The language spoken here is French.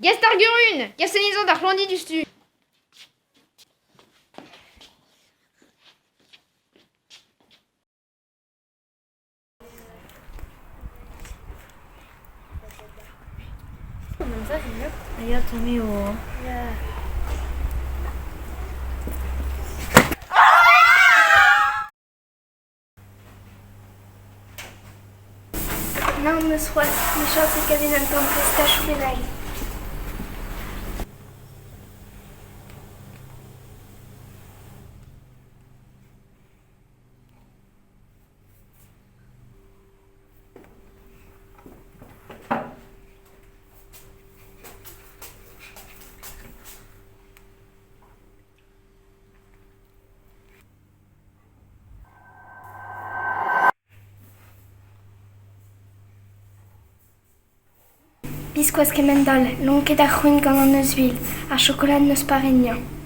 Gestargerun, Gassenizan d'Arlandi du Stu. Ja, Tommy och... Não, mas foi. Mas só sei que a Dina então parece que está a chover aí. Biscoas que mendal, non ket ar c'hwin gant an eus vil, ar chokolad neus parenniañ.